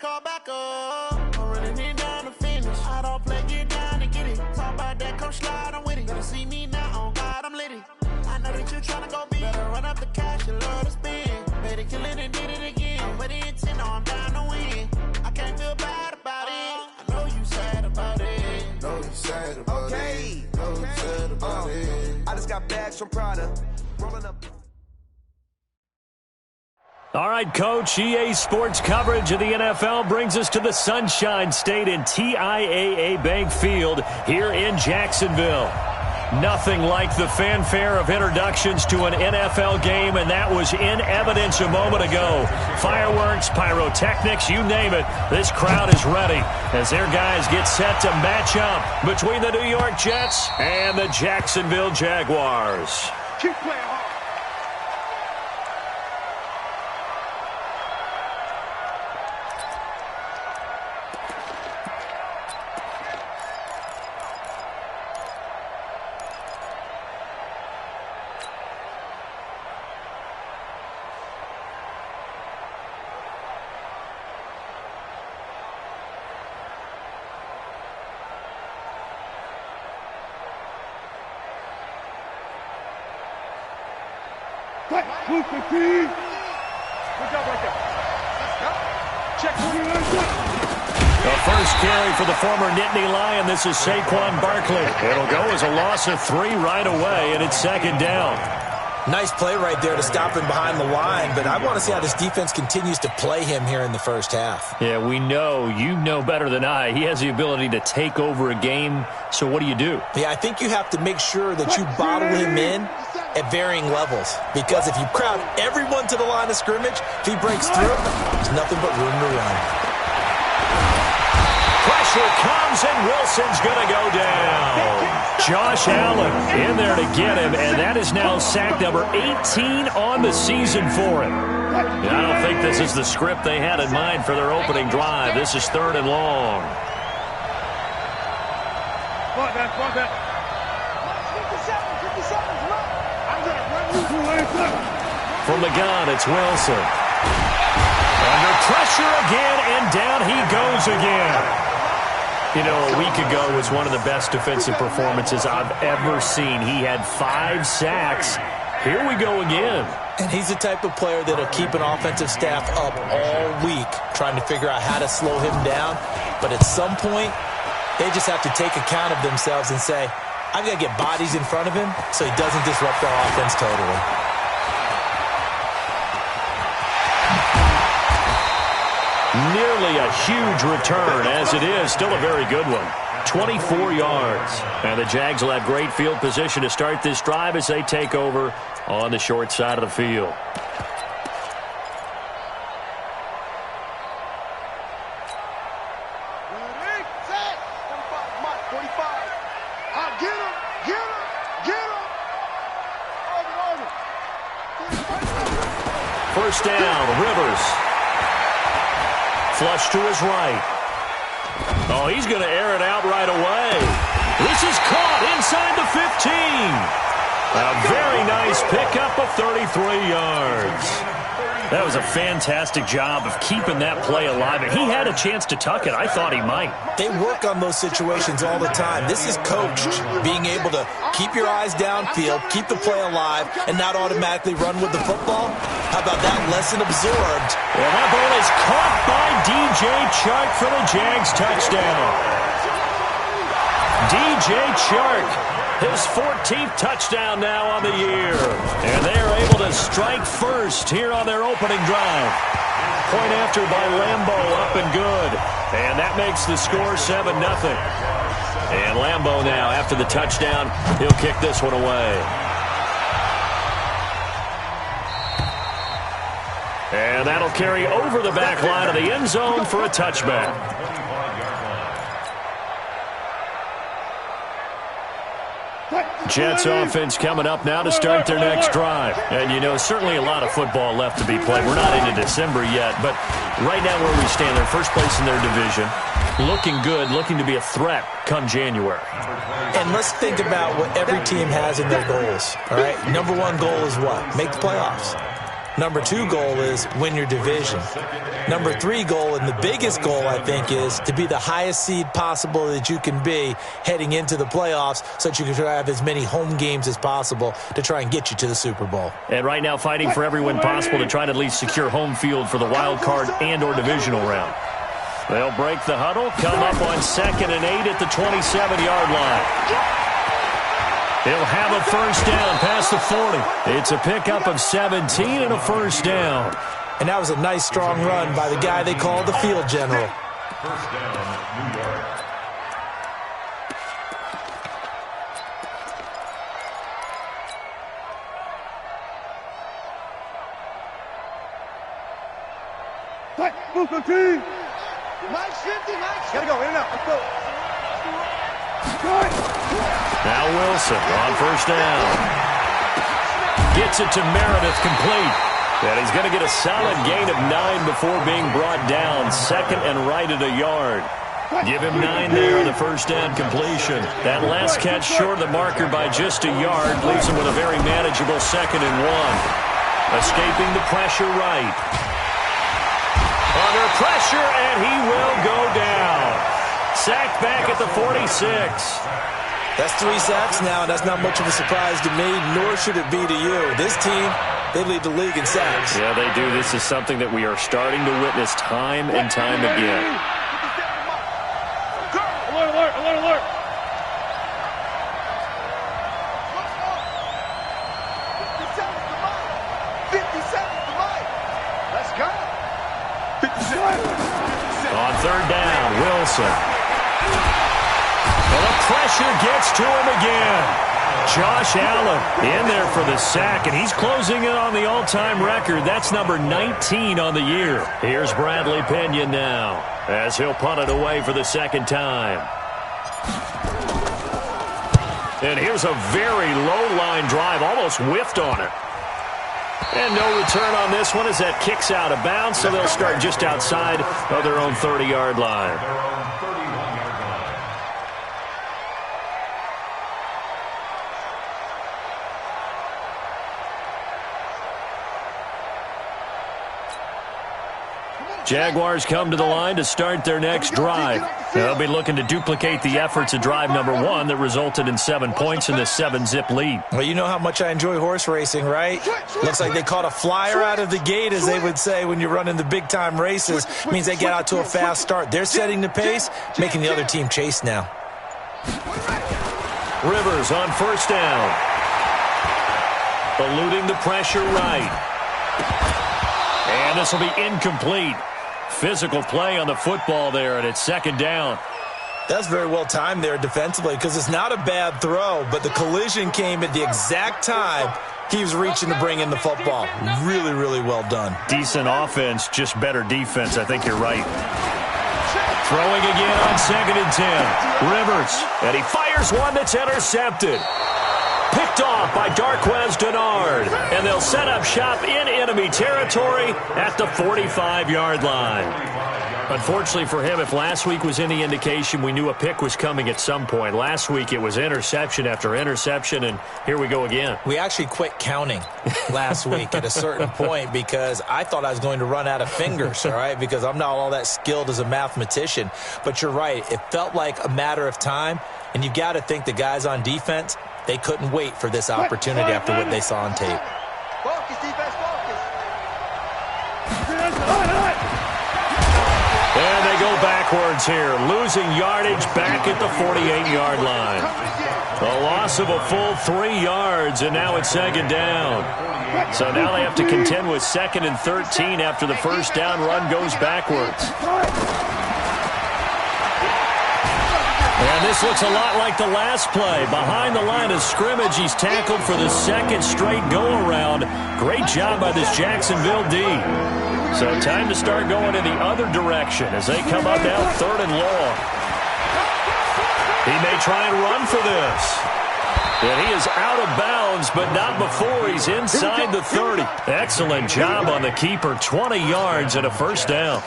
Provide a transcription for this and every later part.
back up. I'm running it down to finish. I don't play, get down and get it. Talk about that, come slide, I'm with it. Gonna see me now, on God, I'm litty. I know that you tryna go big. Better run up the cash, you love to spend. Made it, kill it, and did it again. But the intent, no, I'm down to win. I can't feel bad about it. I know you sad about it. Know you sad about it. Know you sad about it. I just got bags from Prada. Rolling up. All right, Coach, EA Sports coverage of the NFL brings us to the Sunshine State in TIAA Bank Field here in Jacksonville. Nothing like the fanfare of introductions to an NFL game, and that was in evidence a moment ago. Fireworks, pyrotechnics, you name it. This crowd is ready as their guys get set to match up between the New York Jets and the Jacksonville Jaguars. Keep playing hard. Good job right there. Check. The first carry for the former Nittany Lion. This is Saquon Barkley. It'll go as a loss of 3 right away, and it's second down. Nice play right there to stop him behind the line, but I want to see how this defense continues to play him here in the first half. Yeah, we know. You know better than I. He has the ability to take over a game, so what do you do? Yeah, I think you have to make sure that you bottle him in at varying levels, because if you crowd everyone to the line of scrimmage, if he breaks through, there's nothing but room to run. Pressure comes, and Wilson's going to go down. Josh Allen in there to get him, and that is now sack number 18 on the season for him. And I don't think this is the script they had in mind for their opening drive. This is 3rd and long. From the gun, it's Wilson. Under pressure again, and down he goes again. You know, a week ago was one of the best defensive performances I've ever seen. He had 5 sacks. Here we go again. And he's the type of player that'll keep an offensive staff up all week trying to figure out how to slow him down. But at some point, they just have to take account of themselves and say, I've got to get bodies in front of him so he doesn't disrupt our offense totally. Nearly a huge return, as it is. Still a very good one. 24 yards. And the Jags will have great field position to start this drive as they take over on the short side of the field. First down, Rivers. Flush to his right. Oh, he's going to air it out right away. This is caught inside the 15. A very nice pickup of 33 yards. That was a fantastic job of keeping that play alive. And he had a chance to tuck it. I thought he might. They work on those situations all the time. This is coached, being able to keep your eyes downfield, keep the play alive, and not automatically run with the football. How about that lesson absorbed? Well, that ball is caught by DJ Chark for the Jags touchdown. DJ Chark, his 14th touchdown now on the year. And they are able to strike first here on their opening drive. Point after by Lambeau, up and good. And that makes the score 7-0. And Lambeau now, after the touchdown, he'll kick this one away. And that'll carry over the back line of the end zone for a touchback. Jets offense coming up now to start their next drive. And, you know, certainly a lot of football left to be played. We're not into December yet, but right now where we stand, they're first place in their division. Looking good, looking to be a threat come January. And let's think about what every team has in their goals, all right? Number one goal is what? Make the playoffs. Number 2 goal is win your division. Number 3 goal, and the biggest goal, I think, is to be the highest seed possible that you can be heading into the playoffs so that you can have as many home games as possible to try and get you to the Super Bowl. And right now fighting for every win possible to try to at least secure home field for the wild card and or divisional round. They'll break the huddle, come up on 2nd and 8 at the 27-yard line. He'll have a first down past the 40. It's a pickup of 17 and a first down. And that was a nice, strong run by the guy they call the field general. First down, New York. Move the team. Gotta go, in and out. Let's go. Now Wilson on first down. Gets it to Meredith, complete. And he's going to get a solid gain of 9 before being brought down. 2nd and right at a yard. Give him 9 there on the first down completion. That last catch short of the marker by just a yard leaves him with a very manageable 2nd and 1. Escaping the pressure right. Under pressure, and he will go down. Sacked back at the 46. That's 3 sacks now, and that's not much of a surprise to me, nor should it be to you. This team, they lead the league in sacks. Yeah, they do. This is something that we are starting to witness time and time again. Alert, alert, alert, alert. Let's go. On third down, Wilson. And the pressure gets to him again. Josh Allen in there for the sack, and he's closing in on the all-time record. That's number 19 on the year. Here's Bradley Pinion now as he'll punt it away for the 2nd time. And here's a very low-line drive, almost whiffed on it. And no return on this one as that kicks out of bounds, so they'll start just outside of their own 30-yard line. Jaguars come to the line to start their next drive. They'll be looking to duplicate the efforts of drive number 1 that resulted in 7 points in this 7-zip lead. Well, you know how much I enjoy horse racing, right? Looks like they caught a flyer out of the gate, as they would say when you're running the big-time races. Means they get out to a fast start. They're setting the pace, making the other team chase now. Rivers on first down. Eluding the pressure right. And this will be incomplete. Physical play on the football there, and it's 2nd down. That's very well timed there defensively, because it's not a bad throw, but the collision came at the exact time he was reaching to bring in the football. Really, really well done. Decent offense, just better defense. I think you're right. Throwing again on 2nd and 10. Rivers, and he fires one that's intercepted. Picked off by Darquez Denard, and they'll set up shop in enemy territory at the 45-yard line. Unfortunately for him, if last week was any indication, we knew a pick was coming at some point. Last week it was interception after interception, and here we go again. We actually quit counting last week at a certain point because I thought I was going to run out of fingers, all right, because I'm not all that skilled as a mathematician. But you're right. It felt like a matter of time, and you've got to think the guys on defense, they couldn't wait for this opportunity after what they saw on tape. Focus, defense, focus. And they go backwards here, losing yardage back at the 48-yard line. A loss of a full 3 yards, and now it's 2nd down. So now they have to contend with 2nd and 13 after the first down run goes backwards. And this looks a lot like the last play. Behind the line of scrimmage, he's tackled for the 2nd straight go-around. Great job by this Jacksonville D. So time to start going in the other direction as they come up now 3rd and long. He may try and run for this. And he is out of bounds, but not before he's inside the 30. Excellent job on the keeper. 20 yards and a first down.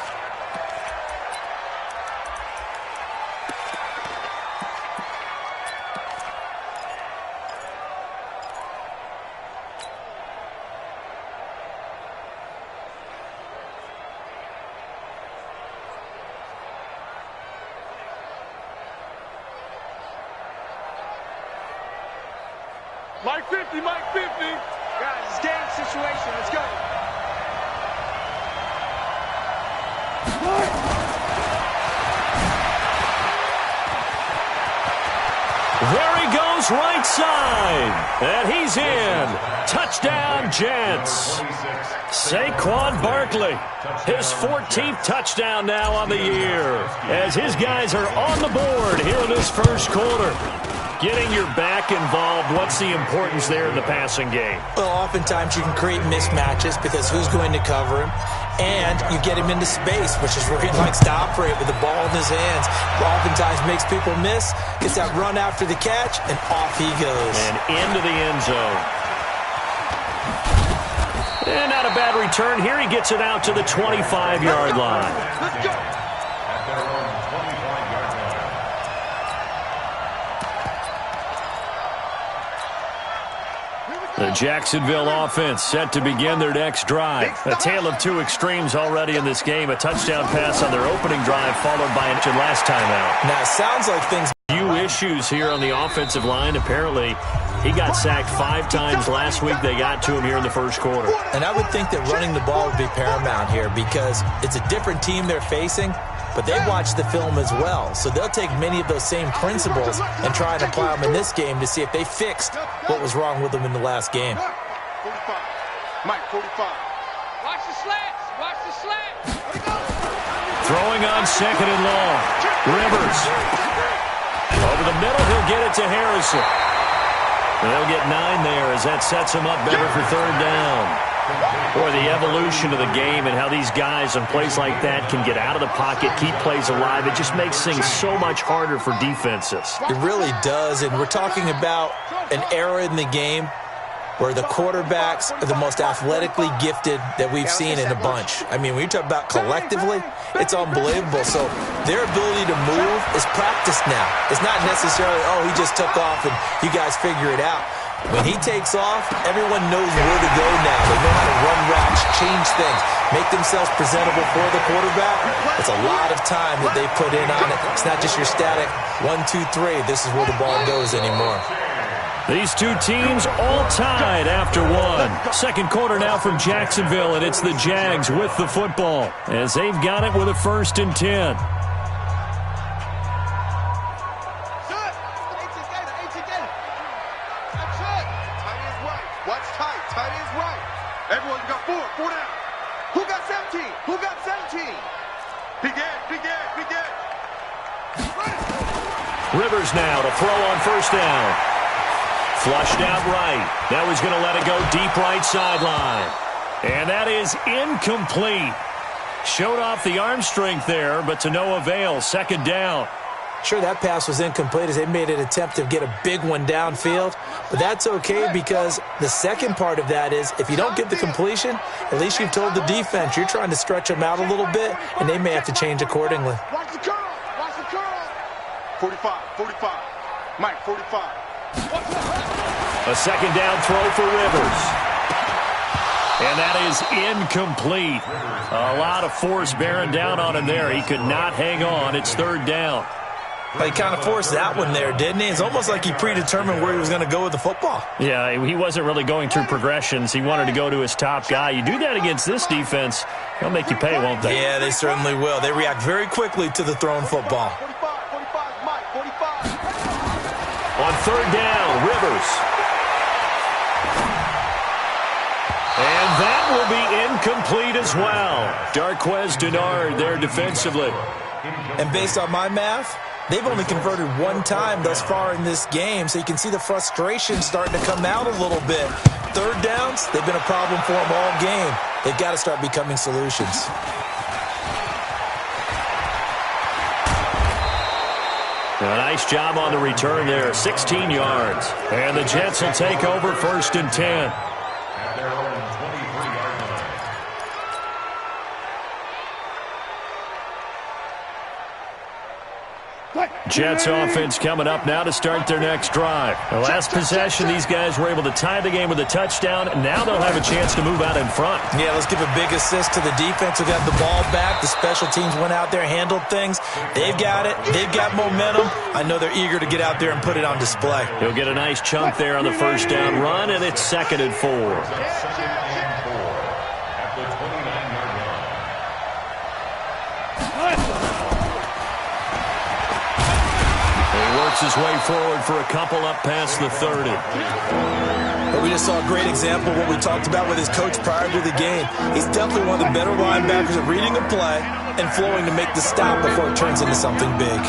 Mike 50, Mike 50. Guys, it's game situation. Let's go. There he goes, right side. And he's in. Touchdown, Jets. Saquon Barkley, his 14th touchdown now on the year, as his guys are on the board here in this first quarter. Getting your back involved, what's the importance there in the passing game? Well, oftentimes you can create mismatches because who's going to cover him? And you get him into space, which is where he likes to operate with the ball in his hands. Oftentimes makes people miss, gets that run after the catch, and off he goes. And into the end zone. And not a bad return. Here he gets it out to the 25-yard line. Let's go. The Jacksonville offense set to begin their next drive. A tale of two extremes already in this game. A touchdown pass on their opening drive, followed by an last time out. Now, it sounds like things... Few issues here on the offensive line. Apparently, he got sacked 5 times last week. They got to him here in the first quarter. And I would think that running the ball would be paramount here because it's a different team they're facing, but they watch the film as well. So they'll take many of those same principles and try and apply them in this game to see if they fixed what was wrong with them in the last game. 45. Mike, 45. Watch the slants. Watch the slants. Throwing on second and long. Rivers. Over the middle, he'll get it to Harrison. And they'll get 9 there as that sets him up better for third down. Boy, the evolution of the game and how these guys in plays like that can get out of the pocket, keep plays alive, it just makes things so much harder for defenses. It really does, and we're talking about an era in the game where the quarterbacks are the most athletically gifted that we've seen in a bunch. I mean, when you talk about collectively, it's unbelievable. So their ability to move is practiced now. It's not necessarily, oh, he just took off and you guys figure it out. When he takes off, everyone knows where to go now. They know how to run routes, change things, make themselves presentable for the quarterback. It's a lot of time that they put in on it. It's not just your static 1, 2, 3. This is where the ball goes anymore. These two teams all tied after one. Second quarter now from Jacksonville, and it's the Jags with the football as they've got it with a 1st and 10. Rivers now to throw on 1st down. Flushed out right. Now he's going to let it go deep right sideline. And that is incomplete. Showed off the arm strength there, but to no avail. 2nd down. Sure, that pass was incomplete as they made an attempt to get a big one downfield. But that's okay because the second part of that is if you don't get the completion, at least you've told the defense you're trying to stretch them out a little bit, and they may have to change accordingly. Watch the curl. Watch the curl. 45. 45. Mike, 45. A 2nd down throw for Rivers. And that is incomplete. A lot of force bearing down on him there. He could not hang on. It's 3rd down. He kind of forced that one there, didn't he? It's almost like he predetermined where he was going to go with the football. Yeah, he wasn't really going through progressions. He wanted to go to his top guy. You do that against this defense, they'll make you pay, won't they? Yeah, they certainly will. They react very quickly to the thrown football. 45, Mike, 45. On 3rd down, Rivers. And that will be incomplete as well. Darquez Denard there defensively. And based on my math, they've only converted 1 time thus far in this game, so you can see the frustration starting to come out a little bit. 3rd downs, they've been a problem for them all game. They've got to start becoming solutions. A nice job on the return there, 16 yards. And the Jets will take over 1st and 10. Jets offense coming up now to start their next drive. The last possession, these guys were able to tie the game with a touchdown, and now they'll have a chance to move out in front. Yeah, let's give a big assist to the defense who got the ball back. The special teams went out there, handled things. They've got it. They've got momentum. I know they're eager to get out there and put it on display. He'll get a nice chunk there on the first down run, and it's 2nd and 4. His way forward for a couple up past the 30. But we just saw a great example of what we talked about with his coach prior to the game. He's definitely one of the better linebackers at reading a play and flowing to make the stop before it turns into something big.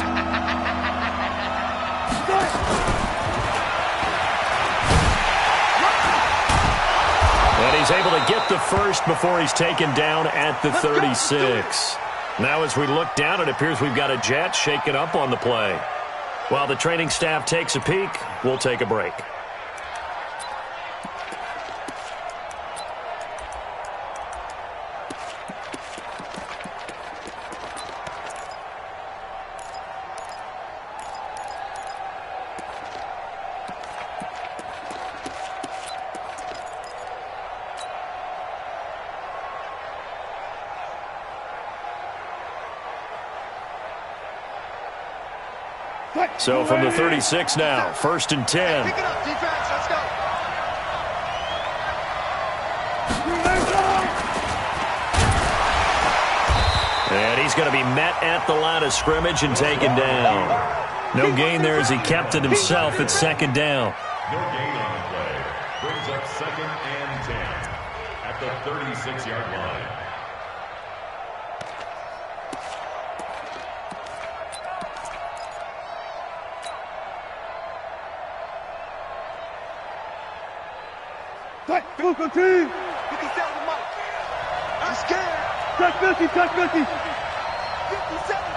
And he's able to get the first before he's taken down at the 36. Now as we look down, it appears we've got a Jet shaken up on the play. While the training staff takes a peek, we'll take a break. So from the 36 now, 1st and 10. Pick it up, defense. Let's go. And he's going to be met at the line of scrimmage and taken down. No gain there as he kept it himself at 2nd down. No gain on the play. Brings up 2nd and 10 at the 36-yard line. Touch 50. 57 Mike. I'm scared. Touch 50. Touch 50. 57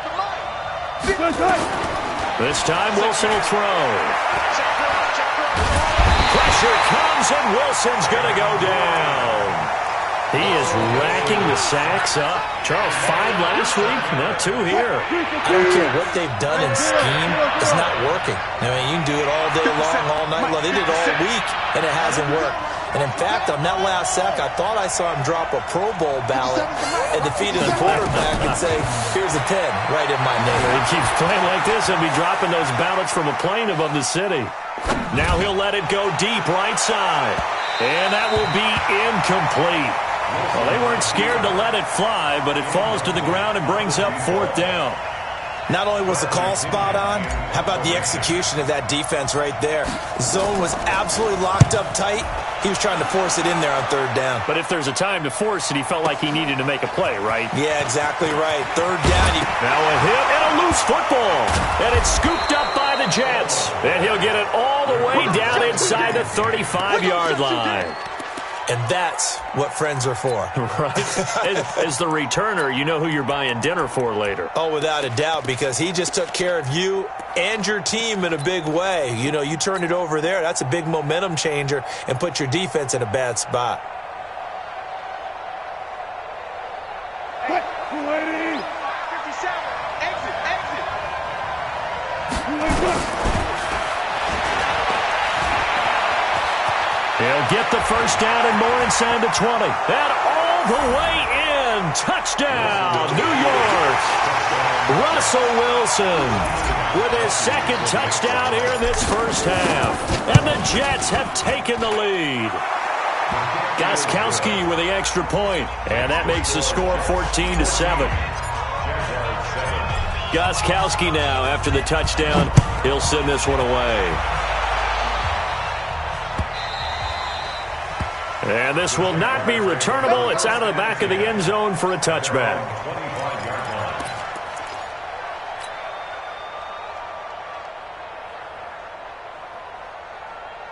for Mike. This time Wilson will throw. Pressure comes and Wilson's going to go down. He is racking the sacks up. Charles, 5 last week, now 2 here. I don't care what they've done in scheme. It's not working. I mean, you can do it all day long, all night long. They did it all week, and it hasn't worked. And in fact, on that last sack, I thought I saw him drop a Pro Bowl ballot and defeat the quarterback and say, here's a 10 right in my name. He keeps playing like this, he'll be dropping those ballots from a plane above the city. Now he'll let it go deep right side. And that will be incomplete. Well, they weren't scared to let it fly, but it falls to the ground and brings up 4th down. Not only was the call spot on, how about the execution of that defense right there? Zone was absolutely locked up tight. He was trying to force it in there on 3rd down. But if there's a time to force it, he felt like he needed to make a play, right? Yeah, exactly right. 3rd down. Now a hit and a loose football. And it's scooped up by the Jets. And he'll get it all the way down inside the 35-yard line. And that's what friends are for. Right. As the returner, you know who you're buying dinner for later. Oh, without a doubt, because he just took care of you and your team in a big way. You know, you turned it over there. That's a big momentum changer and put your defense in a bad spot. Hey, 280. 57. Exit. He'll get the first down and more inside the 20. And all the way in. Touchdown, New York. Russell Wilson with his 2nd touchdown here in this first half. And the Jets have taken the lead. Gostkowski with the extra point. And that makes the score 14-7. Gostkowski now, after the touchdown, he'll send this one away. And this will not be returnable. It's out of the back of the end zone for a touchback.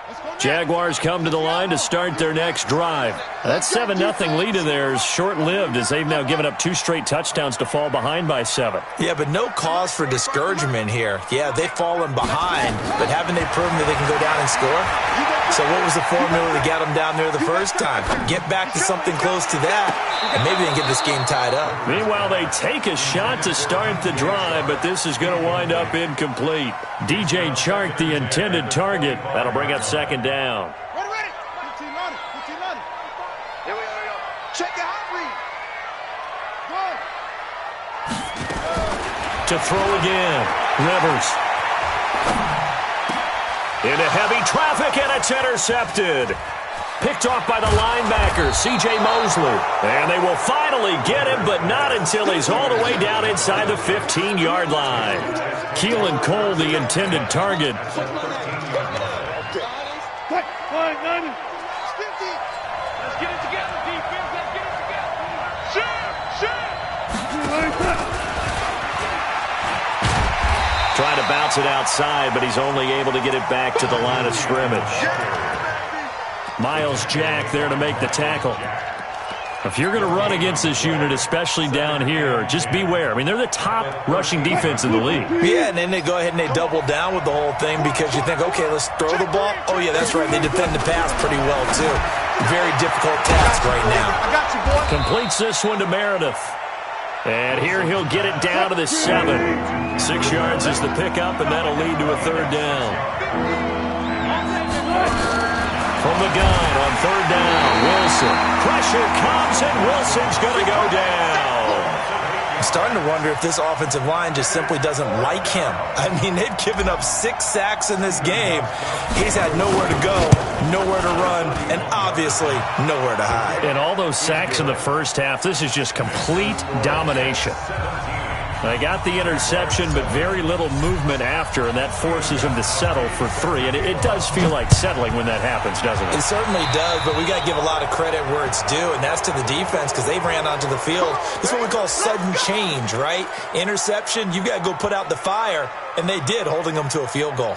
Let's go Jaguars come to the line to start their next drive. That 7-0 lead of theirs short-lived as they've now given up 2 straight touchdowns to fall behind by 7. Yeah, but no cause for discouragement here. Yeah, they've fallen behind, but haven't they proven that they can go down and score? So what was the formula to get them down there the first time? Get back to something close to that, and maybe they can get this game tied up. Meanwhile, they take a shot to start the drive, but this is going to wind up incomplete. DJ Chark, the intended target. That'll bring up second down. Ready. 15 on it. 15 on it. Here we go. Check the hot read. To throw again. Rivers. Into heavy traffic, and it's intercepted. Picked off by the linebacker, C.J. Mosley. And they will finally get him, but not until he's all the way down inside the 15-yard line. Keelan Cole, the intended target. Trying to bounce it outside, but he's only able to get it back to the line of scrimmage. Miles Jack there to make the tackle. If you're going to run against this unit, especially down here, just beware. I mean, they're the top rushing defense in the league. Yeah, and then they go ahead and they double down with the whole thing because you think, okay, let's throw the ball. Oh, yeah, that's right. They defend the pass pretty well, too. Very difficult task right now. I got you, boy. Completes this one to Meredith. And here he'll get it down to the 7. 6 yards is the pickup, and that'll lead to a third down. From the gun on third down, Wilson. Pressure comes, and Wilson's going to go down. I'm starting to wonder if this offensive line just simply doesn't like him. I mean, they've given up 6 sacks in this game. He's had nowhere to go, nowhere to run, and obviously nowhere to hide. And all those sacks in the first half, this is just complete domination. They got the interception, but very little movement after, and that forces him to settle for 3. And it does feel like settling when that happens, doesn't it? It certainly does, but we got to give a lot of credit where it's due, and that's to the defense because they ran onto the field. This is what we call sudden change, right? Interception, you've got to go put out the fire, and they did, holding them to a field goal.